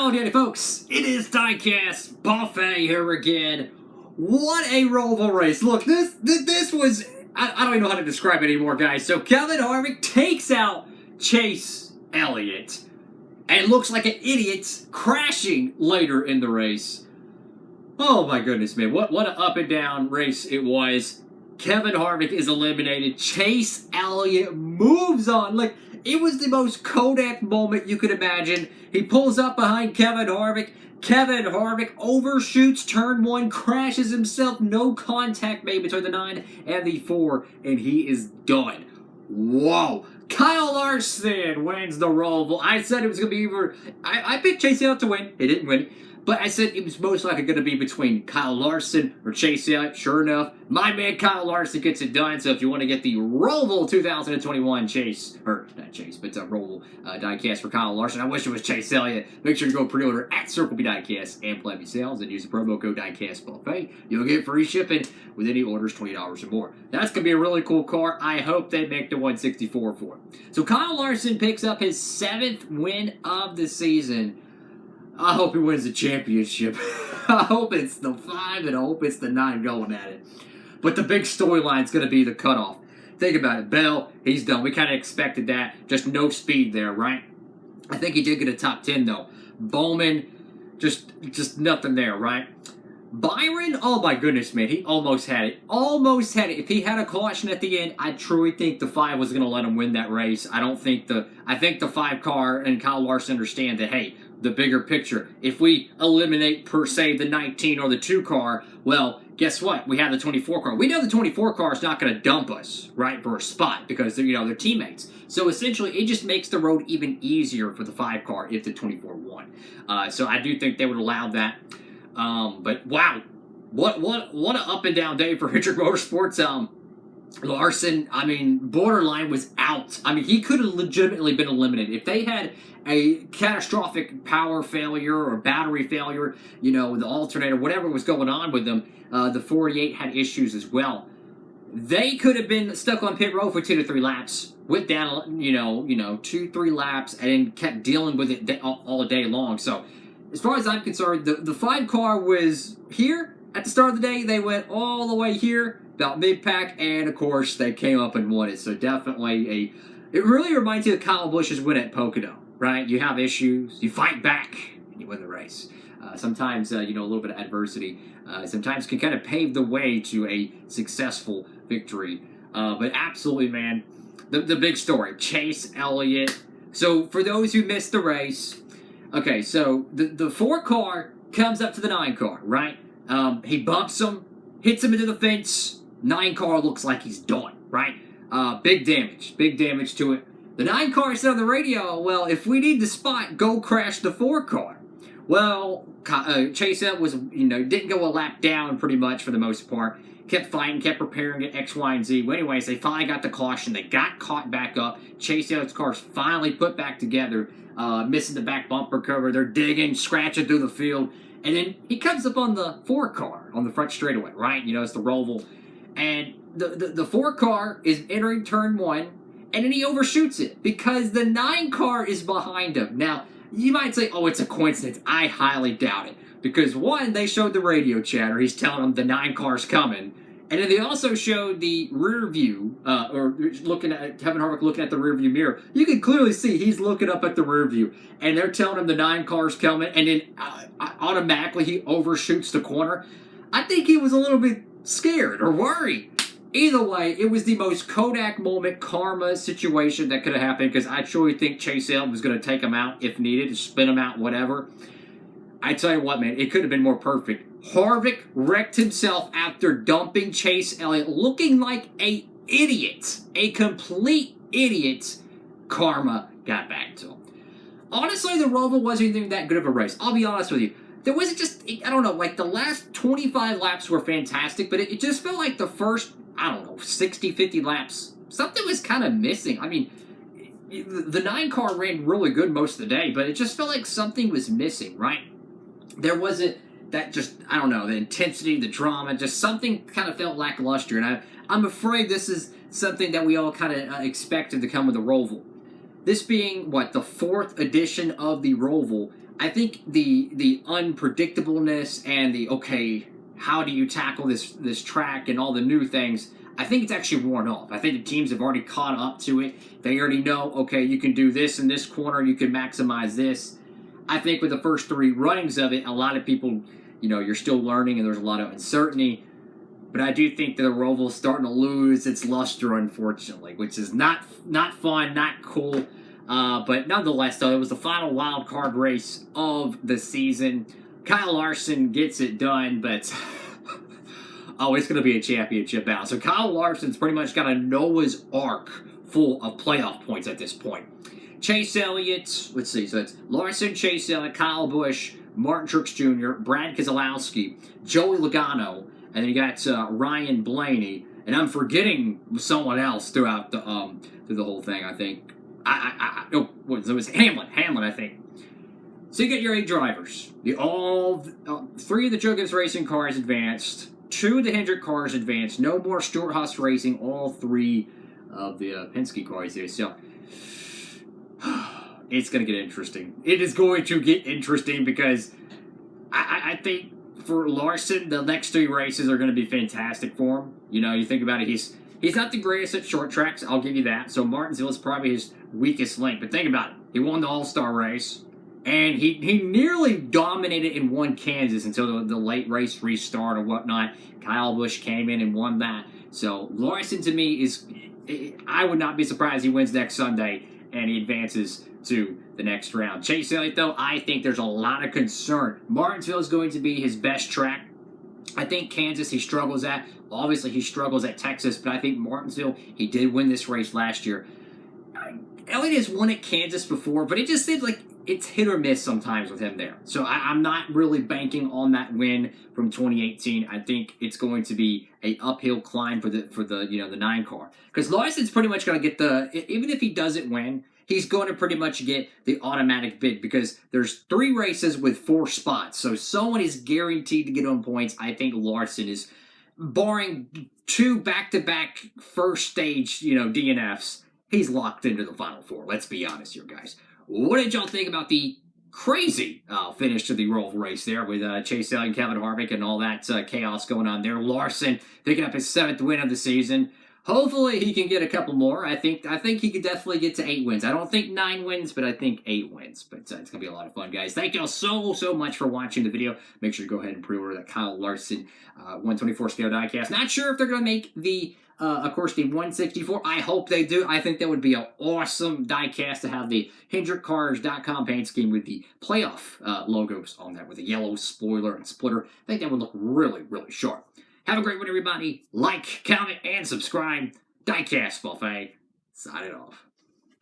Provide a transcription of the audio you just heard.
Howdy folks, it is Diecast Buffet here again. What a Roval race. Look, this was, I don't even know how to describe it anymore, guys. So Kevin Harvick takes out Chase Elliott and looks like an idiot crashing later in the race. Oh my goodness, man. What an up and down race it was. Kevin Harvick is eliminated. Chase Elliott moves on. Like, it was the most Kodak moment you could imagine. He pulls up behind Kevin Harvick. Kevin Harvick overshoots turn one, crashes himself. No contact made between the 9 and the 4, and he is done. Whoa. Kyle Larson wins the Roval. I said it was going to be either... I picked Chase Elliott to win. He didn't win. But I said it was most likely going to be between Kyle Larson or Chase Elliott. Sure enough, my man Kyle Larson gets it done. So if you want to get the Roval 2021 Roval diecast for Kyle Larson, I wish it was Chase Elliott. Make sure to go pre-order at Circle B Diecast and Plebby Sales and use the promo code DIECASTBuffet. You'll get free shipping with any orders $20 or more. That's going to be a really cool car. I hope they make the 164 for it. So Kyle Larson picks up his 7th win of the season. I hope he wins the championship. I hope it's the 5 and I hope it's the 9 going at it. But the big storyline is going to be the cutoff. Think about it. Bell, he's done. We kind of expected that. Just no speed there, right? I think he did get a top 10, though. Bowman, just nothing there, right? Byron, oh my goodness, man. He almost had it. Almost had it. If he had a caution at the end, I truly think the 5 was going to let him win that race. I think the 5 car and Kyle Larson understand that, hey, the bigger picture. If we eliminate, per se, the 19 or the 2 car, well, guess what? We have the 24 car. We know the 24 car is not going to dump us, right, for a spot because they're teammates. So essentially, it just makes the road even easier for the 5 car if the 24 won. So I do think they would allow that. But wow, what an up and down day for Hendrick Motorsports. Larson, I mean, borderline was out. I mean, he could have legitimately been eliminated. If they had a catastrophic power failure or battery failure, the alternator, whatever was going on with them, the 48 had issues as well. They could have been stuck on pit road for 2 to 3 laps, went down, 2-3 laps, and kept dealing with it all day long. So, as far as I'm concerned, the 5 car was here at the start of the day. They went all the way here, about mid-pack, and of course, they came up and won it. So definitely it really reminds you of Kyle Busch's win at Pocono, right? You have issues, you fight back, and you win the race. Sometimes, a little bit of adversity sometimes can kind of pave the way to a successful victory. But absolutely, man, the big story, Chase Elliott. So for those who missed the race, okay, so the 4 car comes up to the 9 car, right? He bumps him, hits him into the fence. 9 car looks like he's done, right? Big damage to it. The 9 car said on the radio, well, if we need the spot, go crash the 4 car. Well, Chase Elliott was, didn't go a lap down pretty much for the most part. Kept fighting, kept preparing at X, Y, and Z. Well, anyways, they finally got the caution. They got caught back up. Chase Elliott's car's finally put back together, missing the back bumper cover. They're digging, scratching through the field. And then he comes up on the 4 car on the front straightaway, right? It's the Roval. And the 4 car is entering turn 1, and then he overshoots it because the 9 car is behind him. Now, you might say, oh, it's a coincidence. I highly doubt it. Because, 1, they showed the radio chatter. He's telling them the 9 car's coming. And then they also showed the rear view, or looking at Kevin Harvick looking at the rear view mirror. You can clearly see he's looking up at the rear view. And they're telling him the 9 car's coming. And then automatically he overshoots the corner. I think he was a little bit scared or worried. Either way, it was the most Kodak moment karma situation that could have happened because I truly think Chase Elliott was going to take him out if needed, spin him out, whatever. I tell you what, man, it could have been more perfect. Harvick wrecked himself after dumping Chase Elliott, looking like an idiot, a complete idiot. Karma got back to him. Honestly, the Roval wasn't even that good of a race. I'll be honest with you. There wasn't just, I don't know, like the last 25 laps were fantastic, but it just felt like the first, 60, 50 laps, something was kind of missing. I mean, the 9 car ran really good most of the day, but it just felt like something was missing, right? There wasn't that the intensity, the drama, just something kind of felt lackluster. And I'm afraid this is something that we all kind of expected to come with the Roval. This being, the 4th edition of the Roval, I think the unpredictableness and the, okay, how do you tackle this track and all the new things, I think it's actually worn off. I think the teams have already caught up to it. They already know, okay, you can do this in this corner, you can maximize this. I think with the first 3 runnings of it, a lot of people, you're still learning and there's a lot of uncertainty. But I do think that the Roval is starting to lose its luster, unfortunately, which is not fun, not cool. But nonetheless, though, it was the final wild card race of the season. Kyle Larson gets it done, but oh, it's going to be a championship bout. So Kyle Larson's pretty much got a Noah's Ark full of playoff points at this point. Chase Elliott, let's see, so it's Larson, Chase Elliott, Kyle Busch, Martin Truex Jr., Brad Keselowski, Joey Logano, and then you got Ryan Blaney, and I'm forgetting someone else throughout the through the whole thing. I think it was Hamlin, I think. So you got your 8 drivers. All 3 of the Jurgens Racing cars advanced, 2 of the Hendrick cars advanced. No more Stewart-Haas Racing. All 3 of the Penske cars there. So it's going to get interesting. It is going to get interesting because I think for Larson, the next 3 races are going to be fantastic for him. You think about it, he's not the greatest at short tracks, I'll give you that. So Martinsville is probably his weakest link. But think about it. He won the All-Star race, and he nearly dominated and won Kansas until the late race restart or whatnot. Kyle Busch came in and won that. So Larson, to me, I would not be surprised he wins next Sunday and he advances to the next round. Chase Elliott, though, I think there's a lot of concern. Martinsville is going to be his best track. I think Kansas he struggles at. Obviously, he struggles at Texas, but I think Martinsville, he did win this race last year. Elliott has won at Kansas before, but it just seems like it's hit or miss sometimes with him there. So I'm not really banking on that win from 2018. I think it's going to be an uphill climb for the 9 car. Because Larson's pretty much going to get even if he doesn't win, he's going to pretty much get the automatic bid because there's 3 races with 4 spots. So someone is guaranteed to get on points. I think Larson is, barring 2 back-to-back first stage, DNFs, he's locked into the Final 4. Let's be honest here, guys. What did y'all think about the crazy finish to the Roval race there with Chase Elliott and Kevin Harvick and all that chaos going on there? Larson picking up his 7th win of the season. Hopefully he can get a couple more. I think he could definitely get to 8 wins. I don't think 9 wins, but I think 8 wins. But it's going to be a lot of fun, guys. Thank y'all so much for watching the video. Make sure to go ahead and pre-order that Kyle Larson 124 scale diecast. Not sure if they're going to make the of course, the 164, I hope they do. I think that would be an awesome diecast to have the HendrickCars.com paint scheme with the playoff logos on that, with a yellow spoiler and splitter. I think that would look really sharp. Have a great one, everybody. Like, comment, and subscribe. Diecast Buffet. Sign it off.